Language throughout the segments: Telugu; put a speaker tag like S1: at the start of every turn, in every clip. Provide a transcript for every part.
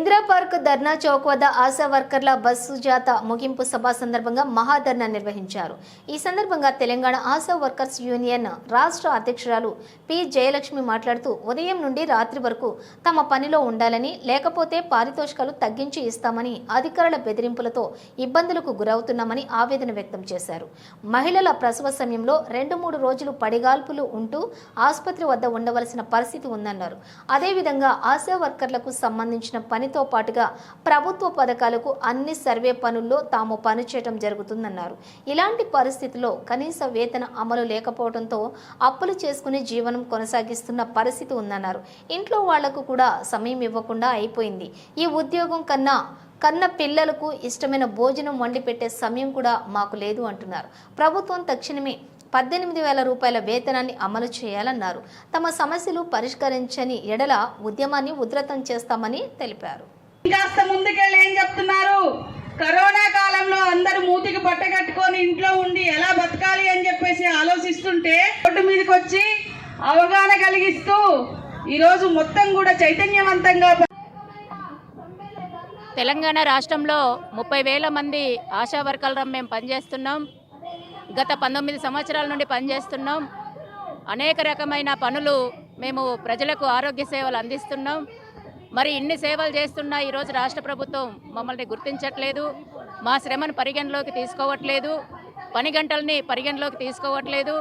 S1: ఇందిరా పార్క్ ధర్నా చౌక్ వద్ద ఆశా వర్కర్ల బస్సు జాత ముగింపు సభ సందర్భంగా మహాధర్నా నిర్వహించారు. ఈ సందర్భంగా తెలంగాణ ఆశా వర్కర్స్ యూనియన్ రాష్ట్ర అధ్యక్షురాలు పి జయలక్ష్మి మాట్లాడుతూ ఉదయం నుండి రాత్రి వరకు తమ పనిలో ఉండాలని, లేకపోతే పారితోషికాలు తగ్గించి ఇస్తామని అధికారుల బెదిరింపులతో ఇబ్బందులకు గురవుతున్నామని ఆవేదన వ్యక్తం చేశారు. మహిళల ప్రసవ సమయంలో 2-3 రోజులు పడిగాల్పులు ఉంటూ ఆసుపత్రి వద్ద ఉండవలసిన పరిస్థితి ఉందన్నారు. అదేవిధంగా ఆశా వర్కర్లకు సంబంధించిన పనితో పాటుగా ప్రభుత్వ పథకాలకు అన్ని సర్వే పనుల్లో తాము పనిచేయడం జరుగుతుందన్నారు. ఇలాంటి పరిస్థితుల్లో కనీస వేతన అమలు లేకపోవడంతో అప్పులు చేసుకుని జీవనం కొనసాగిస్తున్న పరిస్థితి ఉందన్నారు. ఇంట్లో వాళ్లకు కూడా సమయం ఇవ్వకుండా అయిపోయింది. ఈ ఉద్యోగం కన్న పిల్లలకు ఇష్టమైన భోజనం వండి పెట్టే సమయం కూడా మాకు లేదు అంటున్నారు. ప్రభుత్వం తక్షణమే 18,000 రూపాయల వేతనాన్ని అమలు చేయాలన్నారు. తమ సమస్యలు పరిష్కరించని ఎడల ఉద్యమాన్ని ఉధృతం చేస్తామని తెలిపారు.
S2: ఇంకాస్త ముందుకెళ్ళి ఏం చెప్తున్నారు? కరోనా కాలంలో అందరూ మూతికి పట్టగట్టుకొని ఇంట్లో ఉండి ఎలా బతకాలి అని చెప్పేసి ఆలోచిస్తుంటే రోడ్డు మీదకి వచ్చి అవగాహన కలిగిస్తూ ఈరోజు మొత్తం కూడా చైతన్యవంతంగా
S3: తెలంగాణ రాష్ట్రంలో 30,000 మంది ఆశా వర్కర్లు మేము పనిచేస్తున్నాం. గత 19 సంవత్సరాల నుండి పనిచేస్తున్నాం. అనేక రకమైన పనులు మేము ప్రజలకు ఆరోగ్య సేవలు అందిస్తున్నాం. మరి ఇన్ని సేవలు చేస్తున్నా ఈరోజు రాష్ట్ర ప్రభుత్వం మమ్మల్ని గుర్తించట్లేదు, మా శ్రమను పరిగణలోకి తీసుకోవట్లేదు, పని గంటల్ని పరిగణలోకి తీసుకోవట్లేదు.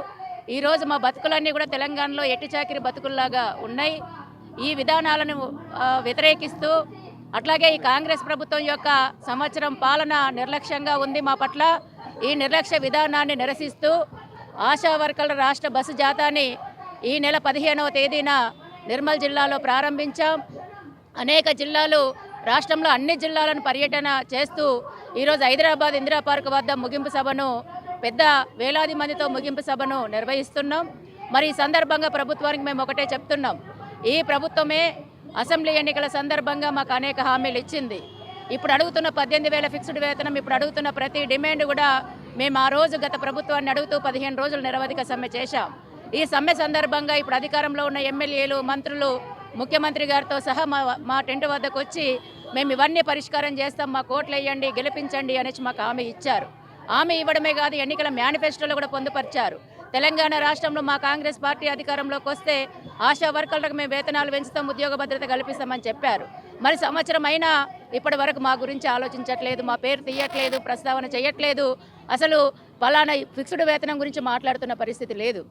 S3: ఈరోజు మా బతుకులన్నీ కూడా తెలంగాణలో ఎట్టి చాకిరి బతుకుల్లాగా ఉన్నాయి. ఈ విధానాలను వ్యతిరేకిస్తూ అట్లాగే ఈ కాంగ్రెస్ ప్రభుత్వం యొక్క సంవత్సరం పాలన నిర్లక్ష్యంగా ఉంది మా పట్ల. ఈ నిర్లక్ష్య విధానాన్ని నిరసిస్తూ ఆశా వర్కర్ల రాష్ట్ర బస్సు జాతాని ఈ నెల 15వ తేదీన నిర్మల్ జిల్లాలో ప్రారంభించాం. అనేక జిల్లాలు, రాష్ట్రంలో అన్ని జిల్లాలను పర్యటన చేస్తూ ఈరోజు హైదరాబాద్ ఇందిరా పార్క్ వద్ద ముగింపు సభను, పెద్ద వేలాది మందితో ముగింపు సభను నిర్వహిస్తున్నాం. మరి ఈ సందర్భంగా ప్రభుత్వానికి మేము ఒకటే చెప్తున్నాం, ఈ ప్రభుత్వమే అసెంబ్లీ ఎన్నికల సందర్భంగా మాకు అనేక హామీలు ఇచ్చింది. ఇప్పుడు అడుగుతున్న 18,000 ఫిక్స్డ్ వేతనం, ఇప్పుడు అడుగుతున్న ప్రతి డిమాండ్ కూడా మేము ఆ రోజు గత ప్రభుత్వాన్ని అడుగుతూ 15 రోజులు నిరవధిక సమ్మె చేశాం. ఈ సమ్మె సందర్భంగా ఇప్పుడు అధికారంలో ఉన్న ఎమ్మెల్యేలు, మంత్రులు, ముఖ్యమంత్రి గారితో సహా మా టెంట్ వద్దకు వచ్చి మేము ఇవన్నీ పరిష్కారం చేస్తాం, మా కోట్లు వేయండి, గెలిపించండి అనేసి మాకు హామీ ఇచ్చారు. హామీ ఇవ్వడమే కాదు, ఎన్నికల మేనిఫెస్టోలో కూడా పొందుపరిచారు. తెలంగాణ రాష్ట్రంలో మా కాంగ్రెస్ పార్టీ అధికారంలోకి వస్తే ఆశా వర్కర్లకు మేము వేతనాలు పెంచుతాం, ఉద్యోగ భద్రత కల్పిస్తామని చెప్పారు. మరి సంవత్సరం అయినా ఇప్పటి వరకు మా గురించి ఆలోచించట్లేదు, మా పేరు తీయట్లేదు, ప్రస్తావన చేయట్లేదు. అసలు ఫలానా ఫిక్స్డ్ వేతనం గురించి మాట్లాడుతున్న పరిస్థితి లేదు.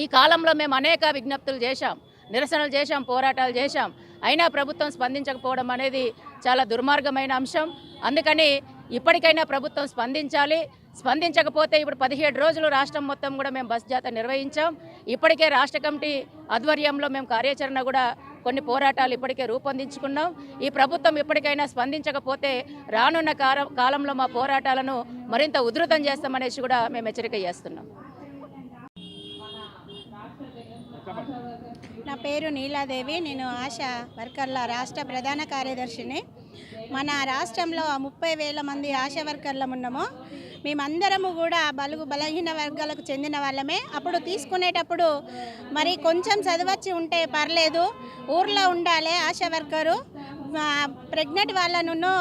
S3: ఈ కాలంలో మేము అనేక విజ్ఞప్తులు చేశాం, నిరసనలు చేశాం, పోరాటాలు చేశాం. అయినా ప్రభుత్వం స్పందించకపోవడం అనేది చాలా దుర్మార్గమైన అంశం. అందుకని ఇప్పటికైనా ప్రభుత్వం స్పందించాలి. స్పందించకపోతే ఇప్పుడు 17 రోజులు రాష్ట్రం మొత్తం కూడా మేము బస్ జాత నిర్వహించాం. ఇప్పటికే రాష్ట్ర కమిటీ ఆధ్వర్యంలో మేము కార్యాచరణ కూడా కొన్ని పోరాటాలు ఇప్పటికే రూపొందించుకున్నాం. ఈ ప్రభుత్వం ఇప్పటికైనా స్పందించకపోతే రానున్న కాలంలో మా పోరాటాలను మరింత ఉధృతం చేస్తామనేసి కూడా మేము హెచ్చరిక చేస్తున్నాం.
S4: నా పేరు నీలాదేవి, నేను ఆశా వర్కర్ల రాష్ట్ర ప్రధాన కార్యదర్శిని. మన రాష్ట్రంలో 30,000 మంది ఆశా వర్కర్లు ఉన్నాము. మేమందరము కూడా బలహీన వర్గాలకు చెందిన వాళ్ళమే. అప్పుడు తీసుకునేటప్పుడు మరి కొంచెం చదవచ్చి ఉంటే పర్లేదు, ఊర్లో ఉండాలి ఆశా వర్కరు, ప్రెగ్నెంట్ వాళ్ళను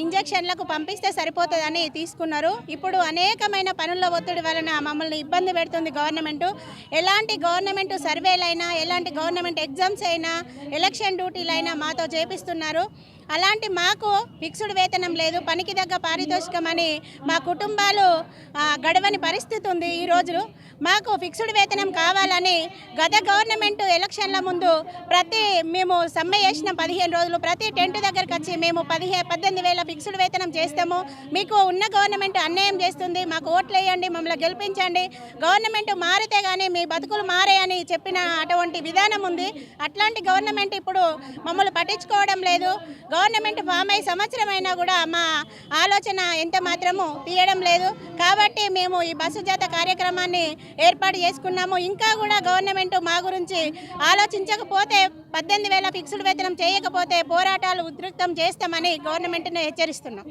S4: ఇంజక్షన్లకు పంపిస్తే సరిపోతుందని తీసుకున్నారు. ఇప్పుడు అనేకమైన పనుల ఒత్తిడి వలన మమ్మల్ని ఇబ్బంది పెడుతుంది గవర్నమెంటు. ఎలాంటి గవర్నమెంట్ సర్వేలైనా, ఎలాంటి గవర్నమెంట్ ఎగ్జామ్స్ అయినా, ఎలక్షన్ డ్యూటీలైనా మాతో చేపిస్తున్నారు. అలాంటి మాకు ఫిక్స్డ్ వేతనం లేదు, పనికి తగ్గ పారితోషికం అని మా కుటుంబాలు గడవని పరిస్థితి ఉంది. ఈరోజు మాకు ఫిక్స్డ్ వేతనం కావాలని గత గవర్నమెంట్ ఎలక్షన్ల ముందు మేము సమ్మె చేసిన 15 రోజులు ప్రతి టెంట్ దగ్గరకు వచ్చి మేము 18,000 ఫిక్స్డ్ వేతనం చేస్తాము, మీకు ఉన్న గవర్నమెంట్ అన్యాయం చేస్తుంది, మాకు ఓట్లు వేయండి, మమ్మల్ని గెలిపించండి, గవర్నమెంట్ మారితే కానీ మీ బతుకులు మారాయని చెప్పిన అటువంటి విధానం ఉంది. అట్లాంటి గవర్నమెంట్ ఇప్పుడు మమ్మల్ని పట్టించుకోవడం లేదు. గవర్నమెంట్ ఫామ్ అయ్యి సంవత్సరం అయినా కూడా మా ఆలోచన ఎంత మాత్రము తీయడం లేదు. కాబట్టి మేము ఈ బస్సు జాత కార్యక్రమాన్ని ఏర్పాటు చేసుకున్నాము. ఇంకా కూడా గవర్నమెంట్ మా గురించి ఆలోచించకపోతే 18,000 ఫిక్స్డ్ వేతనం చేయకపోతే పోరాటాలు ఉధృతం చేస్తామని గవర్నమెంట్ని హెచ్చరిస్తున్నాం.